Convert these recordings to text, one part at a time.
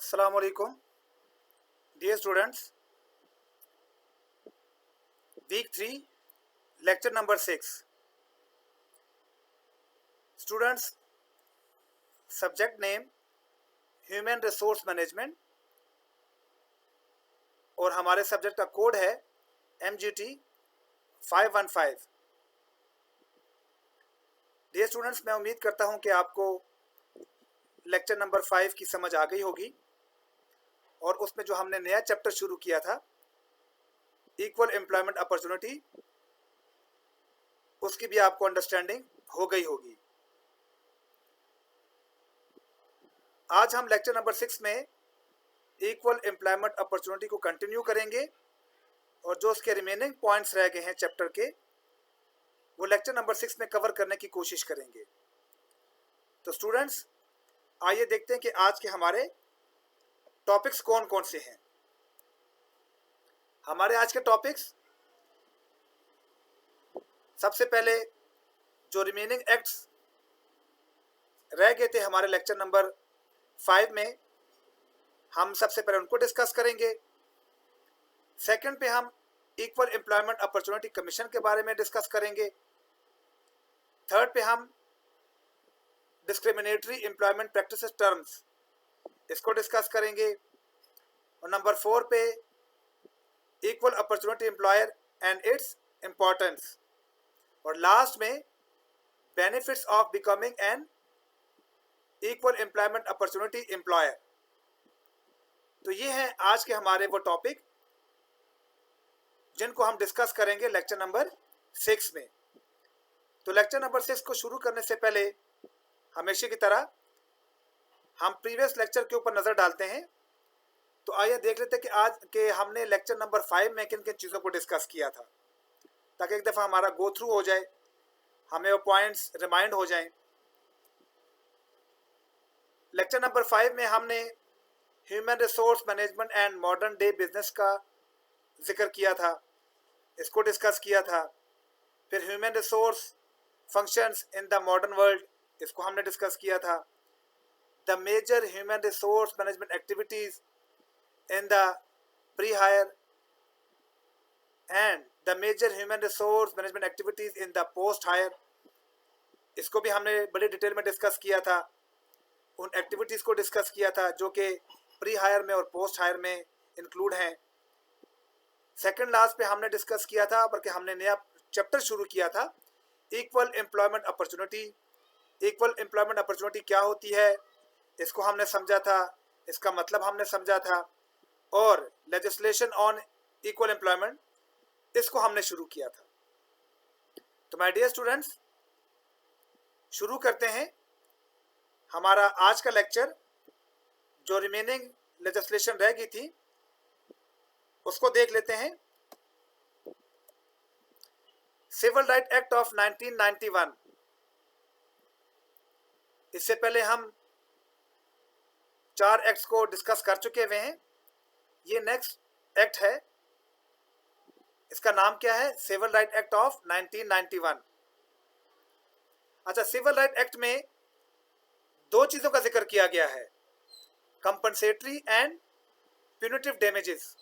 Assalamu alaikum, dear students. Week 3, lecture number 6. Students, subject name Human Resource Management और हमारे subject का code है MGT 515. Dear students, मैं उम्मीद करता हूं कि आपको लेक्चर नंबर 5 की समझ आ गई होगी और उसमें जो हमने नया चैप्टर शुरू किया था इक्वल एम्प्लॉयमेंट अपॉर्चुनिटी, उसकी भी आपको अंडरस्टैंडिंग हो गई होगी। आज हम लेक्चर नंबर 6 में इक्वल एम्प्लॉयमेंट अपॉर्चुनिटी को कंटिन्यू करेंगे और जो उसके रिमेनिंग पॉइंट्स रह गए हैं चैप्टर के, वो लेक्चर नंबर 6 में कवर करने की कोशिश करेंगे। तो स्टूडेंट्स, आइए देखते हैं कि आज के हमारे टॉपिक्स कौन कौन से हैं। हमारे आज के टॉपिक्स, सबसे पहले जो रिमेनिंग एक्ट्स रह गए थे हमारे लेक्चर नंबर 5 में, हम सबसे पहले उनको डिस्कस करेंगे। सेकंड पे हम इक्वल एम्प्लॉयमेंट अपॉर्चुनिटी कमीशन के बारे में डिस्कस करेंगे। थर्ड पे हम डिस्क्रिमिनेटरी एम्प्लॉयमेंट प्रैक्टिसेस टर्म्स, इसको डिस्कस करेंगे। और नंबर 4 पे equal opportunity employer and its importance. और लास्ट में benefits of becoming an equal employment opportunity employer. तो ये हैं आज के हमारे वो टॉपिक जिनको हम डिस्कस करेंगे लेक्चर नंबर 6 में। तो लेक्चर नंबर 6 को शुरू करने से पहले हमेशा की तरह हम प्रीवियस लेक्चर के ऊपर नज़र डालते हैं। तो आइए देख लेते हैं कि आज के हमने लेक्चर नंबर 5 में किन किन चीज़ों को डिस्कस किया था, ताकि एक दफ़ा हमारा गो थ्रू हो जाए, हमें वो पॉइंट्स रिमाइंड हो जाएं। लेक्चर नंबर 5 में हमने human resource management and modern day business का जिक्र किया था, इसको डिस्कस किया था। फिर human resource functions in the modern world, इसको हमने डिस्कस किया था। The major human resource management activities in the pre hire and the major human resource management activities in the post hire, इसको भी हमने बड़ी डिटेल में डिस्कस किया था। उन एक्टिविटीज़ को डिस्कस किया था जो कि प्री हायर में और पोस्ट हायर में इंक्लूड हैं। सेकंड लास्ट पे हमने डिस्कस किया था, बल्कि हमने नया चैप्टर शुरू किया था, equal employment opportunity. Equal employment opportunity क्या होती है, इसको हमने समझा था, इसका मतलब हमने समझा था। और लेजिस्लेशन ऑन इक्वल एम्प्लॉयमेंट, इसको हमने शुरू किया था। तो माय डियर स्टूडेंट्स, शुरू करते हैं हमारा आज का लेक्चर। जो रिमेनिंग लेजिस्लेशन रह गई थी उसको देख लेते हैं। सिविल राइट एक्ट ऑफ 1991, इससे पहले हम 4 एक्ट्स को डिस्कस कर चुके हुए हैं। ये नेक्स्ट एक्ट है, इसका नाम क्या है? Civil right act of 1991। अच्छा, सिविल राइट एक्ट में 2 चीजों का जिक्र किया गया है, कंपनसेटरी एंड प्यूनिटिव डैमेजेस।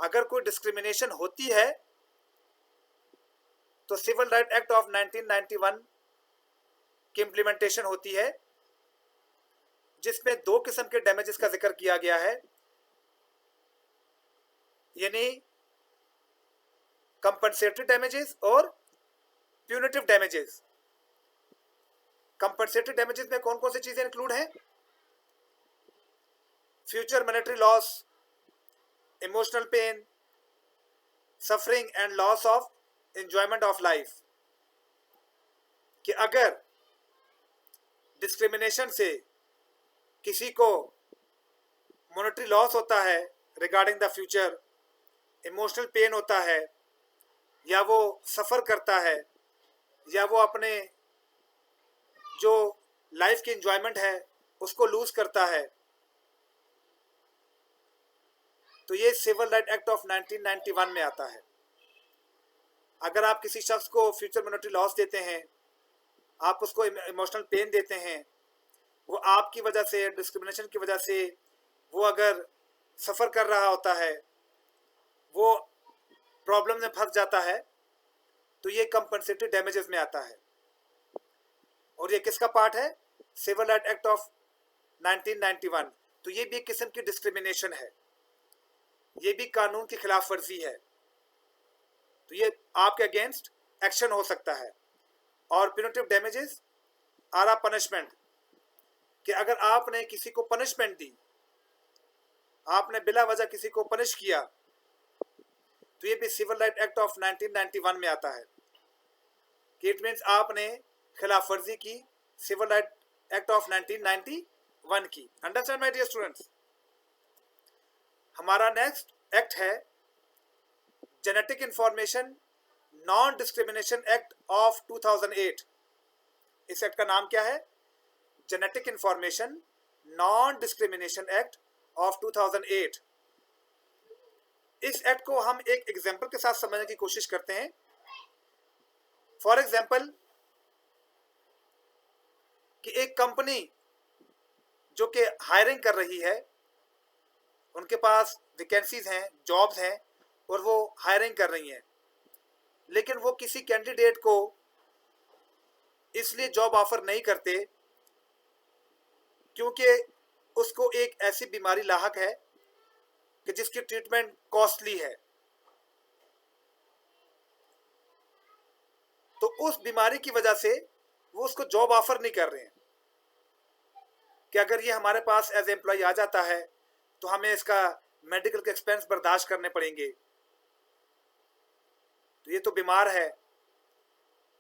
अगर कोई डिस्क्रिमिनेशन होती है तो सिविल राइट एक्ट ऑफ 1991 की इंप्लीमेंटेशन होती है, जिसमें 2 किस्म के डैमेजेस का जिक्र किया गया है, यानी कंपनसेटरी डैमेजेस और प्यूनिटिव डैमेजेस। कंपनसेटरी डैमेजेस में कौन कौन सी चीजें इंक्लूड हैं? Future monetary loss, emotional pain, suffering and loss of enjoyment of life. कि अगर डिस्क्रिमिनेशन से किसी को मॉनेटरी लॉस होता है regarding the future, emotional pain होता है, या वो सफ़र करता है, या वो अपने जो लाइफ की एंजॉयमेंट है उसको लूज करता है, तो ये सिविल राइट एक्ट ऑफ 1991 में आता है। अगर आप किसी शख्स को फ्यूचर मॉनेटरी लॉस देते हैं, आप उसको इमोशनल पेन देते हैं, वो आपकी वजह से, डिस्क्रिमिनेशन की वजह से वो अगर सफ़र कर रहा होता है, वो प्रॉब्लम में फंस जाता है, तो ये कंपनसेटरी डैमेजेस में आता है। और ये किसका पार्ट है? Civil right act of 1991। तो ये भी एक किस्म की डिस्क्रिमिनेशन है, ये भी कानून की खिलाफ वर्जी है। तो ये आपके अगेंस्ट एक्शन हो सकता है। और punitive damages are a punishment, कि अगर आपने किसी को पनिशमेंट दी, आपने बिला वजह किसी को पनिश किया, तो ये भी सिविल राइट एक्ट ऑफ 1991 में आता है कि इट मीन्स आपने खिलाफ वर्जी की सिविल राइट एक्ट ऑफ 1991 की। Understand my dear students? हमारा नेक्स्ट एक्ट है genetic information non discrimination act of 2008। इस एक्ट का नाम क्या है? Genetic information non discrimination act of 2008। इस एक्ट को हम एक एग्जाम्पल के साथ समझने की कोशिश करते हैं। फॉर एग्जाम्पल, कि एक कंपनी जो कि हायरिंग कर रही है, उनके पास वैकेंसीज हैं, जॉब्स हैं, और वो हायरिंग कर रही हैं, लेकिन वो किसी कैंडिडेट को इसलिए जॉब ऑफर नहीं करते क्योंकि उसको एक ऐसी बीमारी लाहक है कि जिसकी ट्रीटमेंट कॉस्टली है। तो उस बीमारी की वजह से वो उसको जॉब ऑफर नहीं कर रहे हैं कि अगर ये हमारे पास एज एम्प्लॉय आ जाता है तो हमें इसका मेडिकल के एक्सपेंस बर्दाश्त करने पड़ेंगे, तो ये तो बीमार है,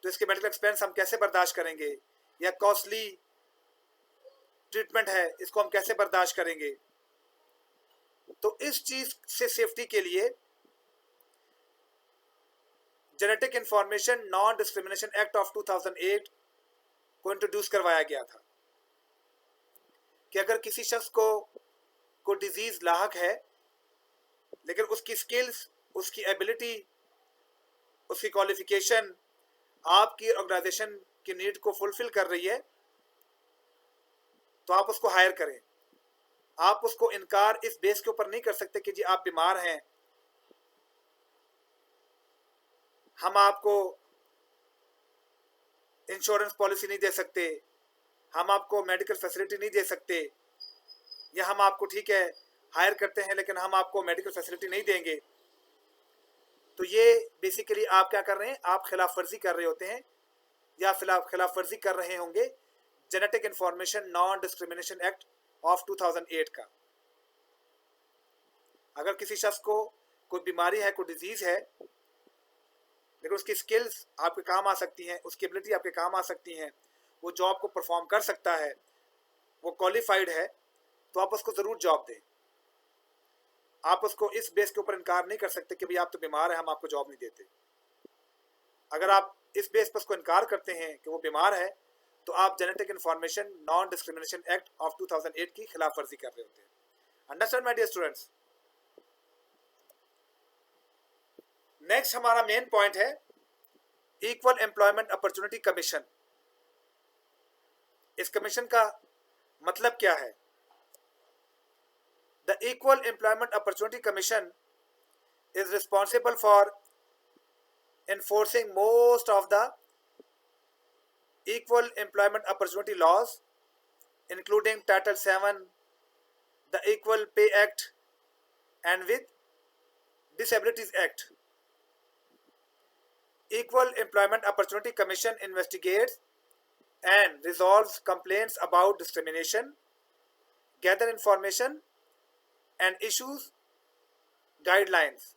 तो इसके मेडिकल एक्सपेंस हम कैसे बर्दाश्त करेंगे, या कॉस्टली ट्रीटमेंट है, इसको हम कैसे बर्दाश्त करेंगे। तो इस चीज से सेफ्टी के लिए genetic information non discrimination act of 2008 को इंट्रोड्यूस करवाया गया था कि अगर किसी शख्स को डिजीज लाहक है, लेकिन उसकी स्किल्स, उसकी एबिलिटी, उसकी क्वालिफिकेशन आपकी ऑर्गेनाइजेशन की नीड को फुलफिल कर रही है, तो आप उसको हायर करें। आप उसको इनकार इस बेस के ऊपर नहीं कर सकते कि जी आप बीमार हैं, हम आपको इंश्योरेंस पॉलिसी नहीं दे सकते, हम आपको मेडिकल फैसिलिटी नहीं दे सकते, या हम आपको ठीक है हायर करते हैं लेकिन हम आपको मेडिकल फैसिलिटी नहीं देंगे। तो ये बेसिकली आप क्या कर रहे हैं? आप खिलाफ वर्जी कर रहे होते हैं, या खिलाफ वर्जी कर रहे होंगे genetic information non discrimination act of 2008 का। अगर किसी शख्स को कोई बीमारी है, कोई डिजीज है, लेकिन उसकी स्किल्स आपके काम आ सकती हैं, उसकी एबिलिटी आपके काम आ सकती हैं, वो जॉब को परफॉर्म कर सकता है, वो क्वालिफाइड है, तो आप उसको ज़रूर जॉब दें। आप उसको इस बेस के ऊपर इनकार नहीं कर सकते कि भाई आप तो बीमार हैं, हम आपको जॉब नहीं देते। अगर आप इस बेस पर उसको इनकार करते हैं कि वो बीमार है, तो आप genetic information non discrimination act of 2008 की खिलाफ वर्जी कर रहे होते हैं। Understand my dear students? Next हमारा मेन पॉइंट है इक्वल एम्प्लॉयमेंट अपॉर्चुनिटी कमीशन। इस कमीशन का मतलब क्या है? The equal employment opportunity commission is responsible for enforcing most of the equal employment opportunity laws, including Title 7, the Equal Pay Act, and with Disabilities Act. Equal Employment Opportunity Commission investigates and resolves complaints about discrimination, gather information, and issues guidelines.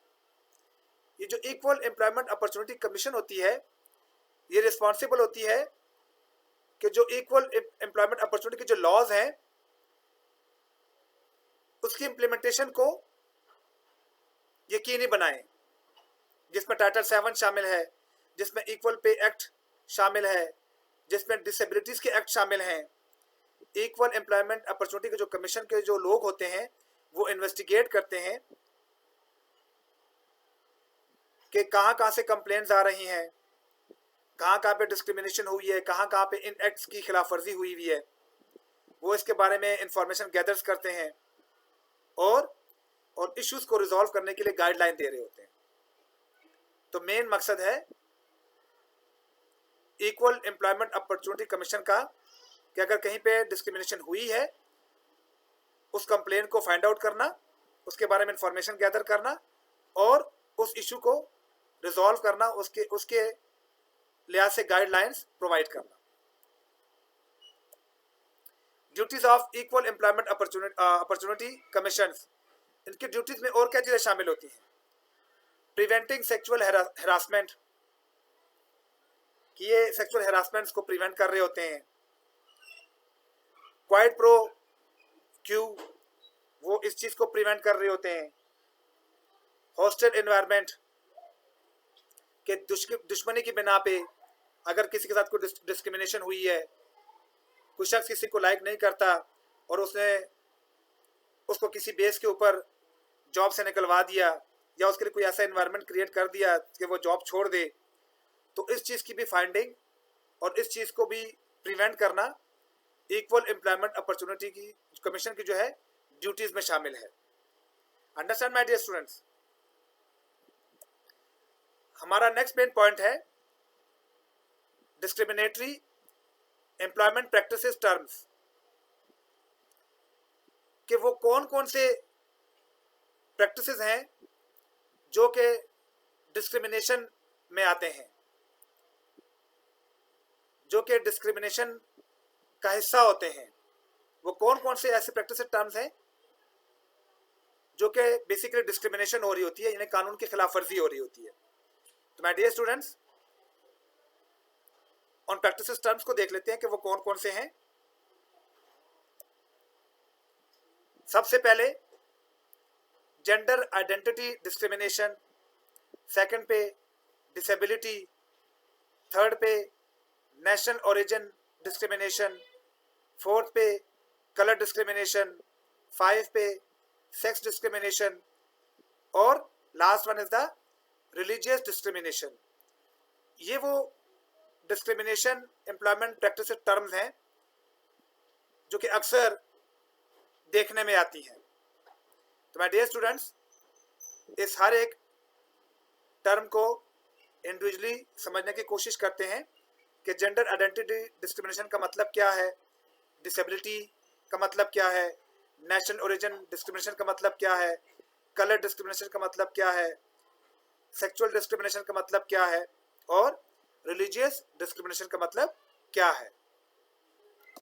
ये जो equal employment opportunity commission होती है, ये responsible होती है कि जो equal employment opportunity के जो लॉज हैं उसकी इम्प्लीमेंटेशन को यकीनी बनाएं, जिसमें टाइटल 7 शामिल है, जिसमें इक्वल पे एक्ट शामिल है, जिसमें डिसेबिलिटीज के एक्ट शामिल हैं। इक्वल एम्प्लॉयमेंट अपॉर्चुनिटी के जो कमीशन के जो लोग होते हैं वो इन्वेस्टिगेट करते हैं कि कहाँ से कंप्लेंट्स आ रही हैं, कहाँ पे डिस्क्रिमिनेशन हुई है, कहाँ पे इन एक्ट्स की खिलाफ वर्जी हुई है। वो इसके बारे में इंफॉर्मेशन गैदर्स करते हैं और इश्यूज को रिजॉल्व करने के लिए गाइडलाइन दे रहे होते हैं। तो मेन मकसद है इक्वल एम्प्लॉयमेंट अपॉर्चुनिटी कमीशन का कि अगर कहीं पे डिस्क्रिमिनेशन हुई है उस कंप्लेन को फाइंड आउट करना, उसके बारे में इंफॉर्मेशन गैदर करना और उस इशू को रिजॉल्व करना, उसके लिहाज से गाइडलाइंस प्रोवाइड करना। Duties of equal employment opportunity commissions, इनकी ड्यूटीज में और क्या चीजें शामिल होती हैं? प्रिवेंटिंग सेक्सुअल हैरासमेंट, कि ये सेक्सुअल हैरासमेंट्स को प्रिवेंट कर रहे होते हैं। क्वाइड प्रो क्यू, वो इस चीज को प्रिवेंट कर रहे होते हैं। हॉस्टाइल एनवायरनमेंट, के दुश्मनी की बिना पे अगर किसी के साथ कोई डिस्क्रिमिनेशन हुई है, कोई शख्स किसी को लाइक नहीं करता और उसने उसको किसी बेस के ऊपर जॉब से निकलवा दिया या उसके लिए कोई ऐसा एनवायरनमेंट क्रिएट कर दिया कि वो जॉब छोड़ दे, तो इस चीज़ की भी फाइंडिंग और इस चीज़ को भी प्रिवेंट करना इक्वल एम्प्लॉयमेंट अपॉर्चुनिटी की कमीशन की जो है ड्यूटीज में शामिल है। Understand my dear students. हमारा नेक्स्ट मेन पॉइंट है डिस्क्रिमिनेटरी एम्प्लॉयमेंट प्रैक्टिसेस टर्म्स, कि वो कौन कौन से प्रैक्टिसेस हैं जो कि डिस्क्रिमिनेशन में आते हैं, जो कि डिस्क्रिमिनेशन का हिस्सा होते हैं। वो कौन कौन से ऐसे प्रैक्टिसेस टर्म्स हैं जो कि बेसिकली डिस्क्रिमिनेशन हो रही होती है, यानी कानून की खिलाफ वर्जी हो रही होती है। तो माय डियर स्टूडेंट्स, उन प्रैक्टिसेस टर्म्स को देख लेते हैं कि वो कौन कौन से हैं। सबसे पहले जेंडर आइडेंटिटी डिस्क्रिमिनेशन, सेकंड पे डिसेबिलिटी, थर्ड पे नेशनल ओरिजिन डिस्क्रिमिनेशन, फोर्थ पे कलर डिस्क्रिमिनेशन, 5 पे सेक्स डिस्क्रिमिनेशन और last one is the religious discrimination. ये वो डिस्क्रिमिनेशन एम्प्लॉयमेंट प्रैक्टिस टर्म्स हैं जो कि अक्सर देखने में आती हैं। तो माय डियर स्टूडेंट्स, इस हर एक टर्म को इंडिविजुअली समझने की कोशिश करते हैं कि जेंडर आइडेंटिटी डिस्क्रिमिनेशन का मतलब क्या है, डिसेबिलिटी का मतलब क्या है, नेशनल ओरिजिन डिस्क्रिमिनेशन का मतलब क्या है, कलर डिस्क्रिमिनेशन का मतलब क्या है, सेक्सुअल डिस्क्रिमिनेशन का मतलब क्या है और रिलीजियस डिस्क्रिमिनेशन का मतलब क्या है।